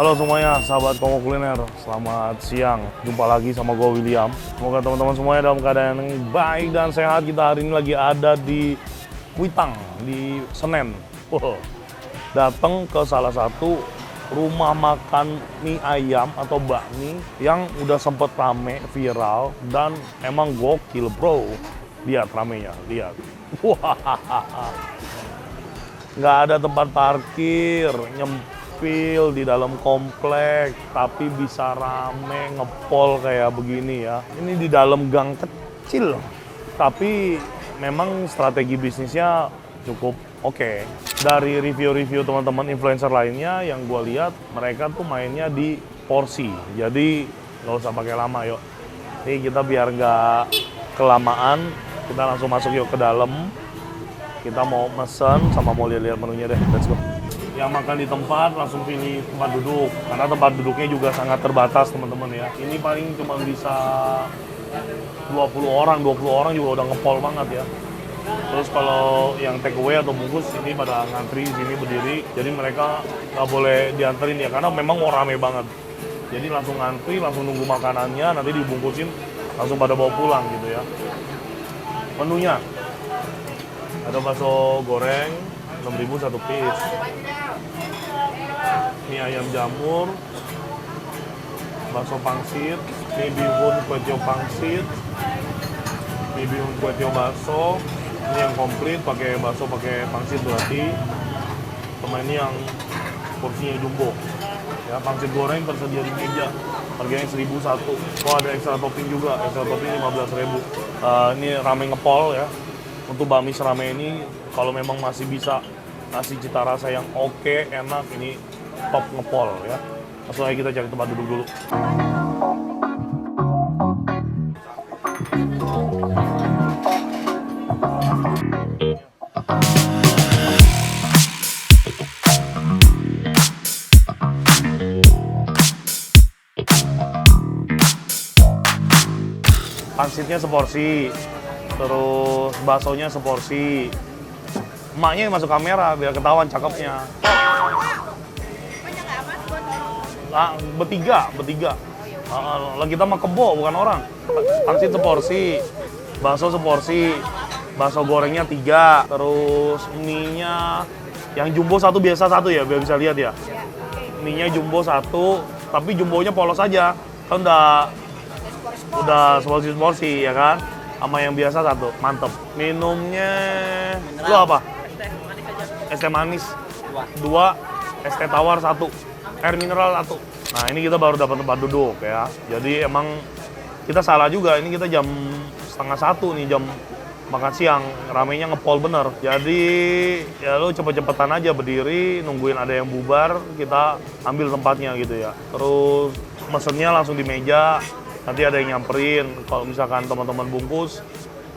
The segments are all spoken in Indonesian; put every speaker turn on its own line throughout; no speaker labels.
Halo semuanya, sahabat Komo Kuliner. Selamat siang. Jumpa lagi sama gue William. Semoga teman-teman semuanya dalam keadaan yang baik dan sehat. Kita hari ini lagi ada di Kuitang, di Senen. Datang ke salah satu rumah makan mie ayam atau bakmi yang udah sempet rame, viral, dan emang gokil bro. Lihat ramenya, lihat. Nggak ada tempat parkir, nyempil di dalam komplek, tapi bisa rame, ngepol kayak begini ya. Ini di dalam gang kecil, tapi memang strategi bisnisnya cukup oke. Dari review-review teman-teman influencer lainnya yang gue lihat, mereka tuh mainnya di porsi. Jadi nggak usah pakai lama yuk. Nih kita biar nggak kelamaan, kita langsung masuk yuk ke dalam. Kita mau mesen sama mau lihat menunya deh, let's go. Yang makan di tempat langsung pilih tempat duduk, karena tempat duduknya juga sangat terbatas teman-teman ya. Ini paling cuma bisa 20 orang juga udah ngepol banget ya. Terus kalau yang take away atau bungkus ini pada ngantri di sini berdiri, jadi mereka nggak boleh dianterin ya, karena memang mau rame banget. Jadi langsung ngantri, langsung nunggu makanannya, nanti dibungkusin, langsung pada bawa pulang gitu ya. Menunya, ada bakso goreng, 6.000 satu piece. Mie ayam jamur, bakso pangsit, mie bihun kue tiaw pangsit, mie bihun kue tiaw bakso. Ini yang komplit, pakai bakso, pakai pangsit berarti. Sama ini yang porsinya jumbo. Ya, pangsit goreng tersedia di meja. Harganya 1.001. Oh, ada ekstra topping juga, ekstra topping 15.000. Ini rame ngepol ya. Untuk bakmi serame ini, kalau memang masih bisa ngasih cita rasa yang oke, enak, ini top ngepol ya. Langsung aja kita cari tempat duduk dulu. Pangsitnya seporsi, terus baksonya seporsi. Emaknya yang masuk kamera biar ketahuan cakepnya. Bertiga. Kita mah kebo bukan orang. Pangsit seporsi, bakso seporsi, bakso gorengnya 3, terus mie-nya yang jumbo satu biasa satu ya, biar bisa lihat ya. Mie-nya jumbo 1, tapi jumbonya polos aja. Kan udah seporsi ya kan, sama yang biasa 1, mantep. Minumnya lu apa? Es teh manis 2, es teh tawar 1, air mineral 1. Nah ini kita baru dapat tempat duduk ya, jadi emang kita salah juga, ini kita jam 12:30 nih, jam makan siang, ramenya ngepol bener. Jadi ya lu cepet-cepetan aja berdiri, nungguin ada yang bubar, kita ambil tempatnya gitu ya. Terus mesennya langsung di meja, nanti ada yang nyamperin. Kalau misalkan teman-teman bungkus,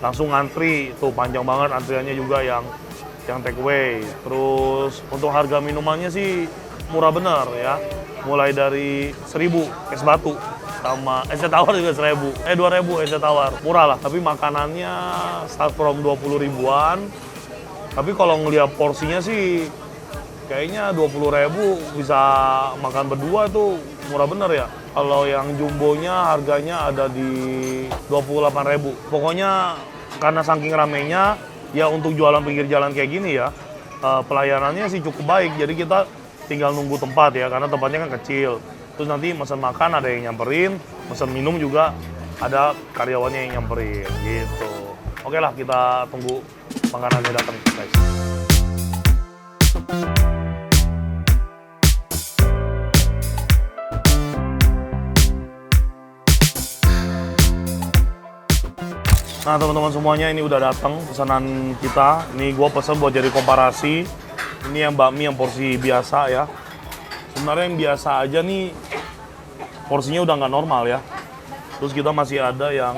langsung ngantri. Tuh panjang banget antriannya juga yang take away. Terus untuk harga minumannya sih murah bener ya. Mulai dari 1.000 es batu, sama es teh tawar juga 2.000 es teh tawar. Murah lah, tapi makanannya start from 20 ribuan. Tapi kalau ngeliat porsinya sih kayaknya 20.000 bisa makan berdua tuh, murah bener ya. Kalau yang jumbonya harganya ada di 28.000. Pokoknya karena saking ramenya, ya untuk jualan pinggir jalan kayak gini ya, pelayanannya sih cukup baik. Jadi kita tinggal nunggu tempat ya, karena tempatnya kan kecil. Terus nanti mesen makan ada yang nyamperin, mesen minum juga ada karyawannya yang nyamperin gitu. Oke lah, kita tunggu makanannya datang guys. Nah teman-teman semuanya, ini udah datang pesanan kita. Ini gue pesen buat jadi komparasi. Ini yang bakmi yang porsi biasa ya. Sebenarnya yang biasa aja nih porsinya udah nggak normal ya. Terus kita masih ada yang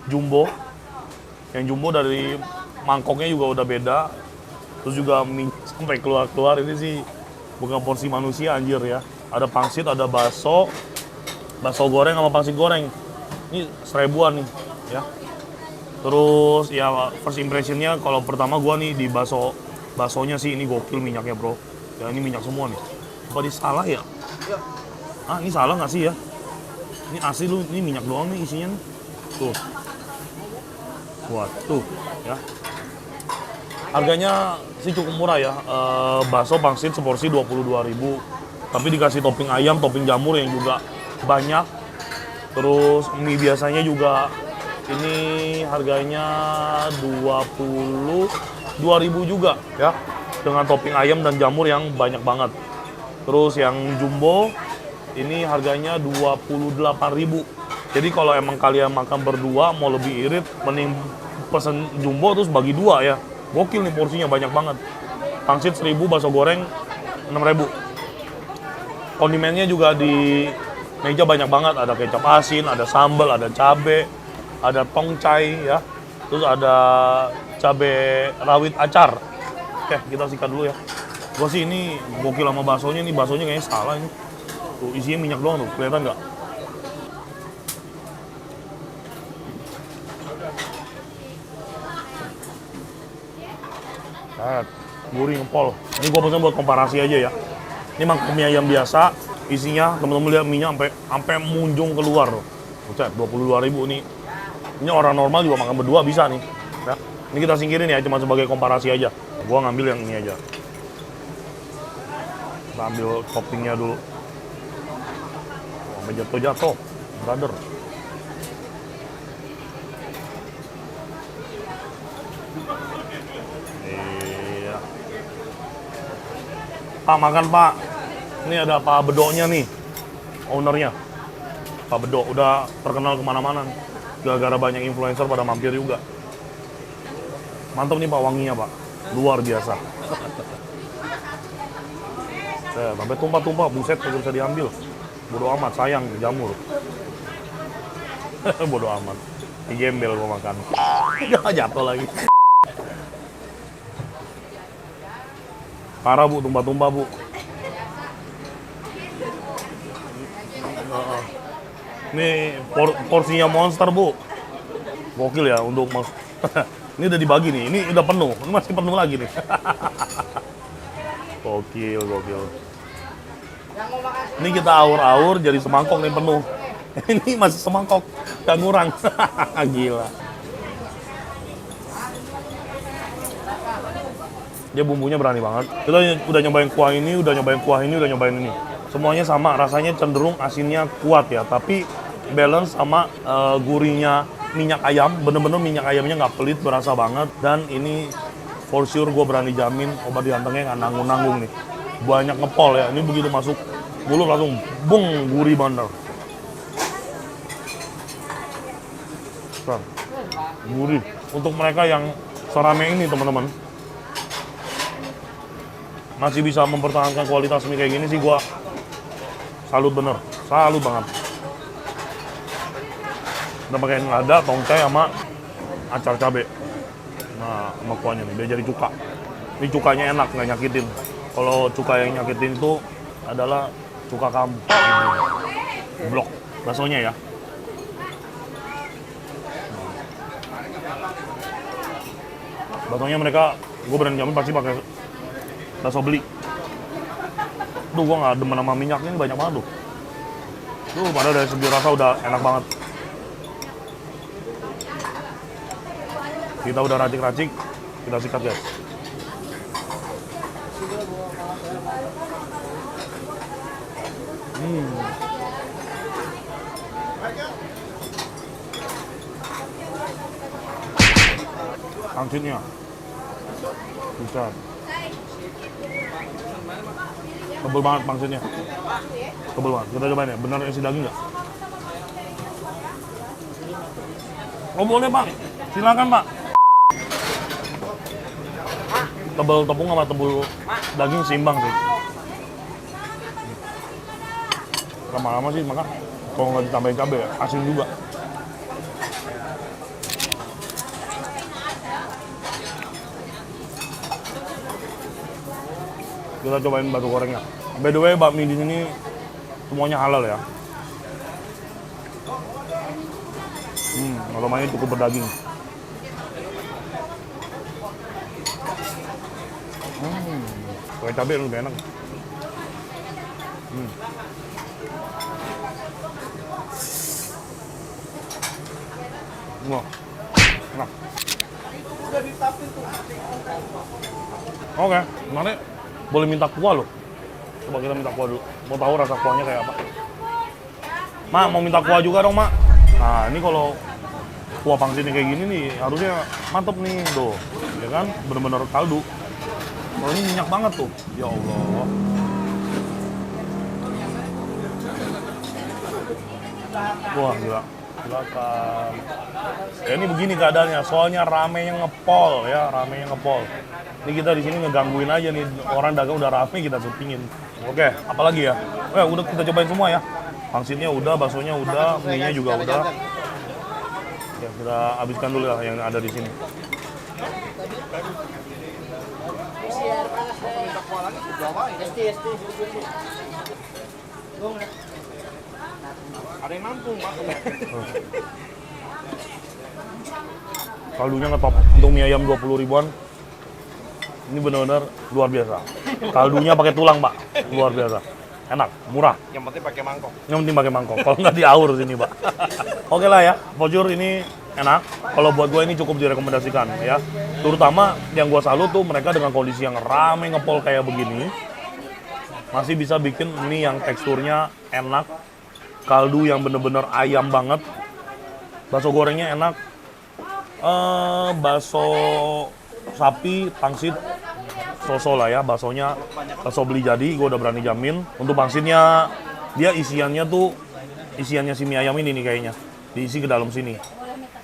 jumbo. Yang jumbo dari mangkoknya juga udah beda. Terus juga mie sampai keluar-keluar, ini sih bukan porsi manusia anjir ya. Ada pangsit, ada bakso goreng sama pangsit goreng. Ini 1.000-an nih ya. Terus ya first impressionnya kalau pertama gua nih di baksonya sih ini gokil minyaknya bro. Ya ini minyak semua nih. Apa disalah ya? Ah, ini salah nggak sih ya? Ini asli lu, ini minyak doang nih isinya nih. Tuh. Buat tuh ya. Harganya sih cukup murah ya. Bakso pangsit seporsi 22.000. Tapi dikasih topping ayam, topping jamur yang juga banyak. Terus mie biasanya juga ini harganya 22.000 juga ya. Dengan topping ayam dan jamur yang banyak banget. Terus yang jumbo ini harganya 28.000. Jadi kalau emang kalian makan berdua mau lebih irit, mending pesen jumbo terus bagi dua ya. Gokil nih porsinya banyak banget. Pangsit 1.000, bakso goreng 6.000. Kondimennya juga di meja banyak banget. Ada kecap asin, ada sambal, ada cabe, ada tongcai ya. Terus ada cabe rawit acar. Oke, kita sikat dulu ya. Gua sih ini gokil sama baksonya nih. Baksonya kayaknya salah ini. Tuh isinya minyak doang tuh, kelihatan nggak? Gurih ngepol. Ini gua pesan buat komparasi aja ya. Ini mangkok mie ayam biasa, isinya teman-teman lihat minyak sampai munjung keluar loh. Buset, 22.000 nih. Ini orang normal juga makan berdua bisa nih. Ya. Ini kita singkirin ya, cuma sebagai komparasi aja. Gua ngambil yang ini aja. Kita ambil toppingnya dulu. Sampai jatuh-jatuh, brother. Pak, makan Pak. Ini ada Pak Bedoknya nih, ownernya. Pak Bedok udah terkenal kemana-mana nih. Gara-gara banyak influencer pada mampir juga. Mantap nih Pak wanginya Pak, luar biasa. Sampai tumpah-tumpah, buset kagak bisa diambil. Bodo amat, sayang jamur. Bodo amat. Di gembel gua makan. Jatuh lagi. Parah Bu, tumpah-tumpah Bu. Ini porsinya monster Bu. Gokil ya untuk ini udah dibagi nih, ini udah penuh. Ini masih penuh lagi nih. Gokil, gokil. Ini kita aur-aur jadi semangkok nih penuh. Ini masih semangkok, gak ngurang. Gila. Dia bumbunya berani banget. Kita udah nyobain kuah ini, udah nyobain kuah ini, udah nyobain ini. Semuanya sama, rasanya cenderung asinnya kuat ya. Tapi balance sama gurihnya minyak ayam. Bener-bener minyak ayamnya nggak pelit, berasa banget. Dan ini for sure gue berani jamin obat diantengnya nggak nanggung-nanggung nih. Banyak ngepol ya. Ini begitu masuk mulut langsung bung, gurih bener. Gurih. Untuk mereka yang serame ini teman-teman, masih bisa mempertahankan kualitas mie kayak gini sih, gua salut bener, salut banget. Kita pakai lada, tongcai sama acar cabe. Nah, sama kuahnya nih, biar jadi cuka. Ini cukanya enak, nggak nyakitin. Kalau cuka yang nyakitin itu adalah cuka kamu. Blok baksonya ya. Baksonya mereka, gue berani jamin pasti pakai bakso beli. Duh, gua nggak demen sama minyaknya, ini banyak banget tuh. Duh, padahal dari segi rasa udah enak banget. Kita udah racik-racik, kita sikat guys. Pangsitnya bisa. Tebel banget pangsitnya. Tebel banget. Kita cobain ya. Benar isi daging nggak? Oh boleh Pak. Silakan Pak. Tebel tepung sama tebel daging seimbang sih. Lama-lama sih maka kalau nggak ditambahin cabai ya, asin juga. Kita cobain batu gorengnya. By the way, bakmi di sini semuanya halal ya. Aromanya cukup berdaging. Pakai cabai lebih enak. Wah, enak. Oke, nanti boleh minta kuah loh. Coba kita minta kuah dulu. Mau tahu rasa kuahnya kayak apa? Mak, mau minta kuah juga dong, Mak. Nah, ini kalau kuah pangsitnya kayak gini nih, harusnya mantep nih, tuh. Ya kan? Bener-bener kaldu. Kalau ini minyak banget tuh. Ya Allah. Wah, gila. Silakan. Ya ini begini keadaannya, soalnya ramenya ngepol ya, ramenya ngepol. Ini kita di sini ngegangguin aja nih, orang dagang udah rame kita syutingin. Oke, apalagi ya? Udah kita cobain semua ya. Pangsitnya udah, baksonya udah, mie-nya juga udah. Ya, kita habiskan dulu ya yang ada di sini.
Ada yang nampung, Pak.
Kaldunya ngetop untuk mie ayam 20 ribuan. Ini benar-benar luar biasa. Kaldunya pakai tulang, Pak. Luar biasa. Enak, murah.
Yang penting pakai mangkok.
Yang penting pakai mangkok. Kalau nggak diaur sini, Pak. Oke lah ya, Fojur ini enak. Kalau buat gue ini cukup direkomendasikan ya. Terutama yang gue salut tuh mereka dengan kondisi yang rame ngepol kayak begini masih bisa bikin mie yang teksturnya enak, kaldu yang bener-bener ayam banget, bakso gorengnya enak, bakso sapi pangsit so-so lah ya, baksonya bakso beli jadi, gue udah berani jamin. Untuk pangsitnya dia isiannya si mie ayam ini nih kayaknya diisi ke dalam sini.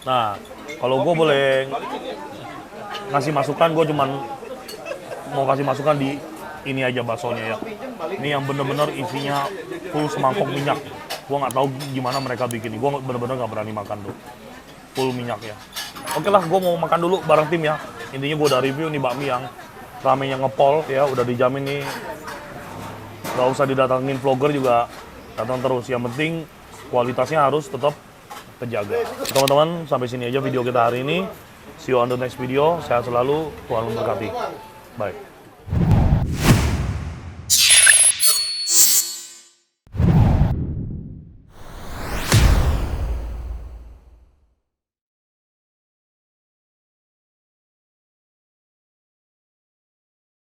Nah, kalau gue boleh ngasih masukan, gue cuman mau kasih masukan di ini aja baksonya ya. Ini yang bener-bener isinya full semangkok minyak. Gue nggak tahu gimana mereka bikin. Gue bener-bener nggak berani makan tuh. Full minyak ya. Oke lah, gue mau makan dulu bareng tim ya. Intinya gue udah review nih bakmi yang ramenya ngepol ya. Udah dijamin nih. Gak usah didatangin vlogger juga datang terus. Yang penting kualitasnya harus tetap terjaga. Teman-teman, sampai sini aja video kita hari ini. See you on the next video. Sehat selalu. Tuhan memberkati. Bye.